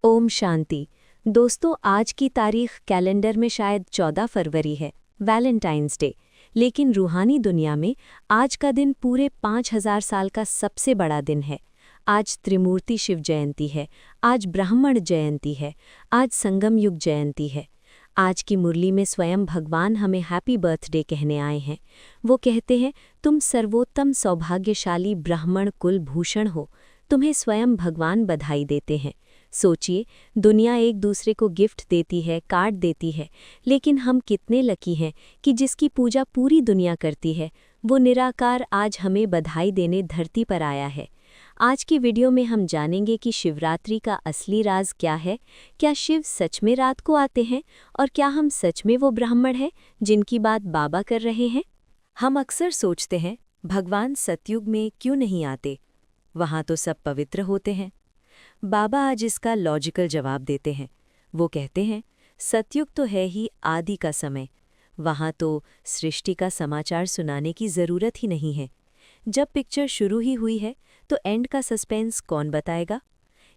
ओम शांति। दोस्तों, आज की तारीख कैलेंडर में शायद 14 फरवरी है, वैलेंटाइंस डे। लेकिन रूहानी दुनिया में आज का दिन पूरे 5000 साल का सबसे बड़ा दिन है। आज त्रिमूर्ति शिव जयंती है, आज ब्राह्मण जयंती है, आज संगम युग जयंती है। आज की मुरली में स्वयं भगवान हमें हैप्पी बर्थडे कहने आए हैं। वो कहते हैं, तुम सर्वोत्तम सौभाग्यशाली ब्राह्मण कुल भूषण हो। तुम्हें स्वयं भगवान बधाई देते हैं। सोचिए, दुनिया एक दूसरे को गिफ्ट देती है, कार्ड देती है, लेकिन हम कितने लकी हैं कि जिसकी पूजा पूरी दुनिया करती है, वो निराकार आज हमें बधाई देने धरती पर आया है। आज की वीडियो में हम जानेंगे कि शिवरात्रि का असली राज क्या है, क्या शिव सच में रात को आते हैं और क्या हम सच में वो ब्राह्मण हैं जिनकी बात बाबा कर रहे हैं। हम अक्सर सोचते हैं, भगवान सतयुग में क्यों नहीं आते, वहाँ तो सब पवित्र होते हैं। बाबा आज इसका लॉजिकल जवाब देते हैं। वो कहते हैं, सतयुग तो है ही आदि का समय, वहाँ तो सृष्टि का समाचार सुनाने की ज़रूरत ही नहीं है। जब पिक्चर शुरू ही हुई है तो एंड का सस्पेंस कौन बताएगा।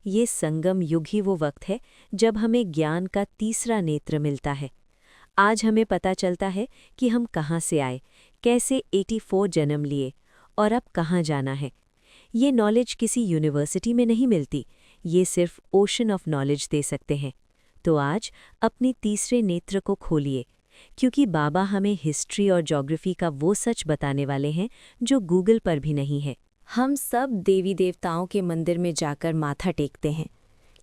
ये संगम युग ही वो वक्त है जब हमें ज्ञान का तीसरा नेत्र मिलता है। आज हमें पता चलता है कि हम कहाँ से आए, कैसे 84 जन्म लिए और अब कहाँ जाना है। ये नॉलेज किसी यूनिवर्सिटी में नहीं मिलती, ये सिर्फ ओशन ऑफ नॉलेज दे सकते हैं। तो आज अपनी तीसरे नेत्र को खोलिए, क्योंकि बाबा हमें हिस्ट्री और ज्योग्राफी का वो सच बताने वाले हैं जो गूगल पर भी नहीं है। हम सब देवी देवताओं के मंदिर में जाकर माथा टेकते हैं,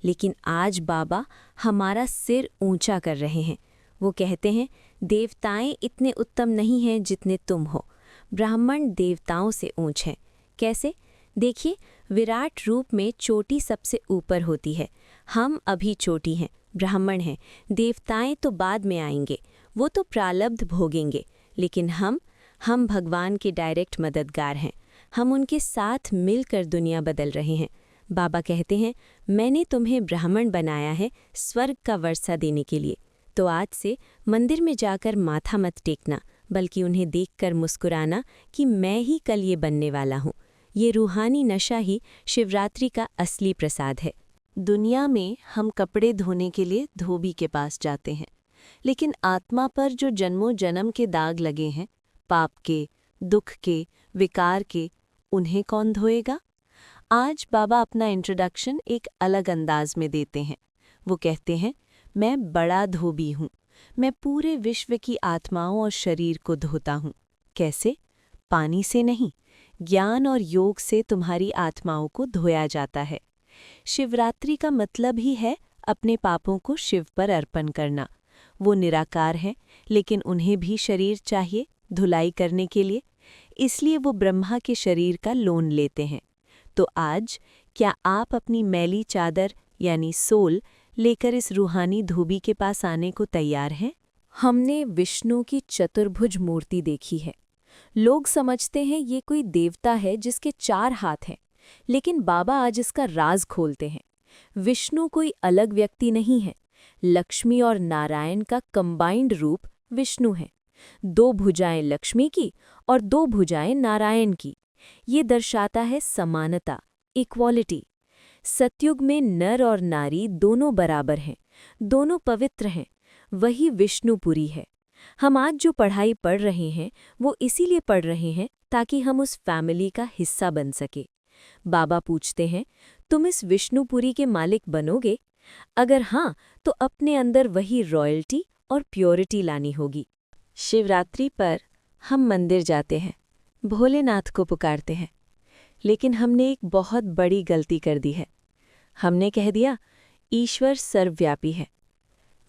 लेकिन आज बाबा हमारा सिर ऊंचा कर रहे हैं। वो कहते हैं, देवताएं इतने उत्तम नहीं हैं जितने तुम हो, ब्राह्मण देवताओं से ऊंच हैं। कैसे? देखिए, विराट रूप में चोटी सबसे ऊपर होती है। हम अभी चोटी हैं, ब्राह्मण हैं। देवताएं तो बाद में आएंगे, वो तो प्रारब्ध भोगेंगे, लेकिन हम भगवान के डायरेक्ट मददगार हैं। हम उनके साथ मिलकर दुनिया बदल रहे हैं। बाबा कहते हैं, मैंने तुम्हें ब्राह्मण बनाया है स्वर्ग का वर्षा देने के लिए। तो आज से मंदिर में जाकर माथा मत टेकना, बल्कि उन्हें देखकर मुस्कुराना कि मैं ही कल ये बनने वाला हूँ। ये रूहानी नशा ही शिवरात्रि का असली प्रसाद है। दुनिया में हम कपड़े धोने के लिए धोबी के पास जाते हैं, लेकिन आत्मा पर जो जन्मों जन्म के दाग लगे हैं, पाप के, दुख के, विकार के, उन्हें कौन धोएगा। आज बाबा अपना इंट्रोडक्शन एक अलग अंदाज में देते हैं। वो कहते हैं, मैं बड़ा धोबी हूँ, मैं पूरे विश्व की आत्माओं और शरीर को धोता हूँ। कैसे? पानी से नहीं, ज्ञान और योग से तुम्हारी आत्माओं को धोया जाता है। शिवरात्रि का मतलब ही है अपने पापों को शिव पर अर्पण करना। वो निराकार हैं, लेकिन उन्हें भी शरीर चाहिए धुलाई करने के लिए, इसलिए वो ब्रह्मा के शरीर का लोन लेते हैं। तो आज क्या आप अपनी मैली चादर यानी सोल लेकर इस रूहानी धोबी के पास आने को तैयार हैं? हमने विष्णु की चतुर्भुज मूर्ति देखी है। लोग समझते हैं ये कोई देवता है जिसके 4 हाथ हैं, लेकिन बाबा आज इसका राज खोलते हैं। विष्णु कोई अलग व्यक्ति नहीं है, लक्ष्मी और नारायण का कंबाइंड रूप विष्णु है। 2 भुजाएं लक्ष्मी की और 2 भुजाएं नारायण की। ये दर्शाता है समानता, इक्वालिटी। सतयुग में नर और नारी दोनों बराबर हैं, दोनों पवित्र हैं। वही विष्णुपुरी है। हम आज जो पढ़ाई पढ़ रहे हैं वो इसीलिए पढ़ रहे हैं ताकि हम उस फैमिली का हिस्सा बन सके। बाबा पूछते हैं, तुम इस विष्णुपुरी के मालिक बनोगे? अगर हाँ, तो अपने अंदर वही रॉयल्टी और प्योरिटी लानी होगी। शिवरात्रि पर हम मंदिर जाते हैं, भोलेनाथ को पुकारते हैं, लेकिन हमने एक बहुत बड़ी गलती कर दी है। हमने कह दिया, ईश्वर सर्वव्यापी है।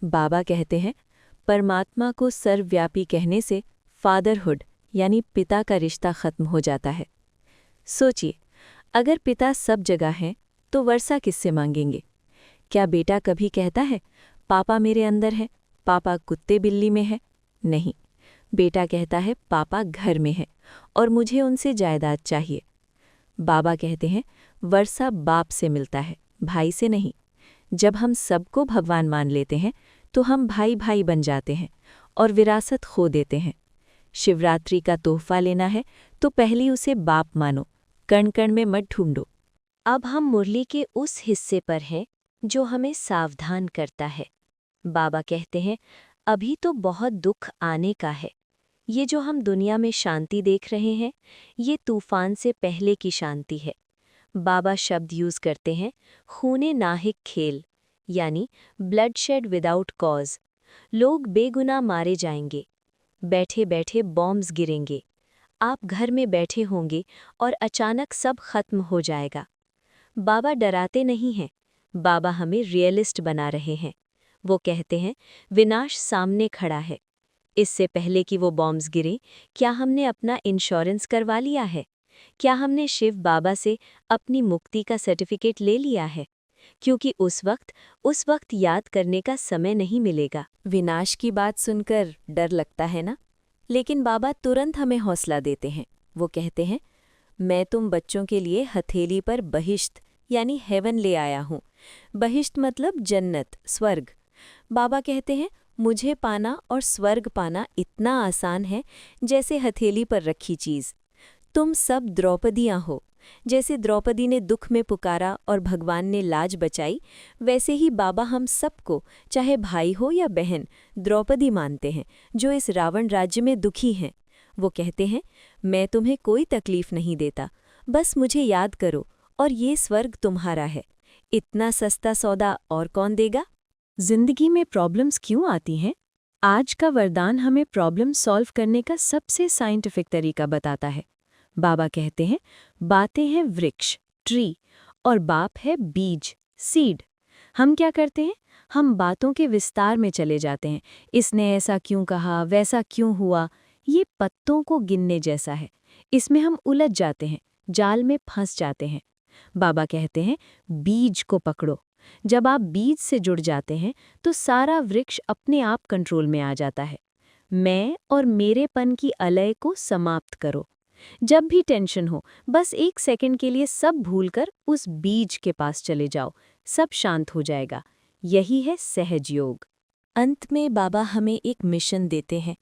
बाबा कहते हैं, परमात्मा को सर्वव्यापी कहने से फादरहुड यानी पिता का रिश्ता खत्म हो जाता है। सोचिए, अगर पिता सब जगह हैं तो वर्षा किससे मांगेंगे? क्या बेटा कभी कहता है, पापा मेरे अंदर है, पापा कुत्ते बिल्ली में है? नहीं, बेटा कहता है, पापा घर में है और मुझे उनसे जायदाद चाहिए। बाबा कहते हैं, वर्षा बाप से मिलता है, भाई से नहीं। जब हम सबको भगवान मान लेते हैं तो हम भाई भाई बन जाते हैं और विरासत खो देते हैं। शिवरात्रि का तोहफा लेना है तो पहले उसे बाप मानो, कण कण में मत ढूंढो। अब हम मुरली के उस हिस्से पर हैं जो हमें सावधान करता है। बाबा कहते हैं, अभी तो बहुत दुख आने का है। ये जो हम दुनिया में शांति देख रहे हैं, ये तूफान से पहले की शांति है। बाबा शब्द यूज करते हैं, खूने नाहिक खेल, यानी ब्लडशेड विदाउट कॉज। लोग बेगुनाह मारे जाएंगे, बैठे बैठे बॉम्ब्स गिरेंगे, आप घर में बैठे होंगे और अचानक सब खत्म हो जाएगा। बाबा डराते नहीं हैं, बाबा हमें रियलिस्ट बना रहे हैं। वो कहते हैं, विनाश सामने खड़ा है। इससे पहले कि वो बॉम्ब्स गिरे, क्या हमने अपना इंश्योरेंस करवा लिया है? क्या हमने शिव बाबा से अपनी मुक्ति का सर्टिफिकेट ले लिया है? क्योंकि उस वक्त याद करने का समय नहीं मिलेगा। विनाश की बात सुनकर डर लगता है ना? लेकिन बाबा तुरंत हमें हौसला देते हैं। वो कहते हैं, मैं तुम बच्चों के लिए हथेली पर बहिश्त यानी हेवन ले आया हूँ। बहिश्त मतलब जन्नत, स्वर्ग। बाबा कहते हैं, मुझे पाना और स्वर्ग पाना इतना आसान है जैसे हथेली पर रखी चीज़। तुम सब द्रौपदियाँ हो। जैसे द्रौपदी ने दुख में पुकारा और भगवान ने लाज बचाई, वैसे ही बाबा हम सबको, चाहे भाई हो या बहन, द्रौपदी मानते हैं, जो इस रावण राज्य में दुखी हैं। वो कहते हैं, मैं तुम्हें कोई तकलीफ नहीं देता, बस मुझे याद करो और ये स्वर्ग तुम्हारा है। इतना सस्ता सौदा और कौन देगा? जिंदगी में प्रॉब्लम्स क्यों आती हैं? आज का वरदान हमें प्रॉब्लम सॉल्व करने का सबसे साइंटिफिक तरीका बताता है। बाबा कहते हैं, बातें हैं वृक्ष, ट्री, और बाप है बीज, सीड। हम क्या करते हैं? हम बातों के विस्तार में चले जाते हैं। इसने ऐसा क्यों कहा, वैसा क्यों हुआ? ये पत्तों को गिनने जैसा है। इसमें हम उलझ जाते हैं, जाल में फंस जाते हैं। बाबा कहते हैं, बीज को पकड़ो। जब आप बीज से जुड़ जाते हैं तो सारा वृक्ष अपने आप कंट्रोल में आ जाता है। मैं और मेरेपन की अलय को समाप्त करो। जब भी टेंशन हो, बस 1 सेकंड के लिए सब भूलकर उस बीज के पास चले जाओ, सब शांत हो जाएगा। यही है सहज योग। अंत में बाबा हमें एक मिशन देते हैं।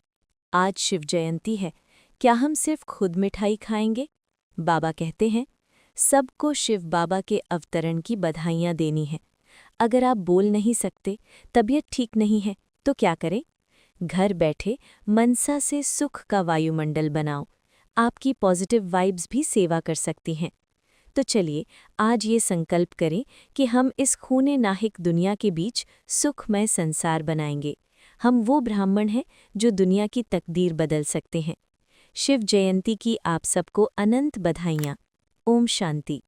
आज शिव जयंती है, क्या हम सिर्फ खुद मिठाई खाएंगे? बाबा कहते हैं, सबको शिव बाबा के अवतरण की बधाइयाँ देनी है। अगर आप बोल नहीं सकते, तबीयत ठीक नहीं है, तो क्या करें? घर बैठे मनसा से सुख का वायुमंडल बनाओ। आपकी पॉजिटिव वाइब्स भी सेवा कर सकती हैं। तो चलिए, आज ये संकल्प करें कि हम इस खूने नाहिक दुनिया के बीच सुखमय संसार बनाएंगे। हम वो ब्राह्मण हैं जो दुनिया की तकदीर बदल सकते हैं। शिव जयंती की आप सबको अनंत बधाइयाँ। ओम शांति।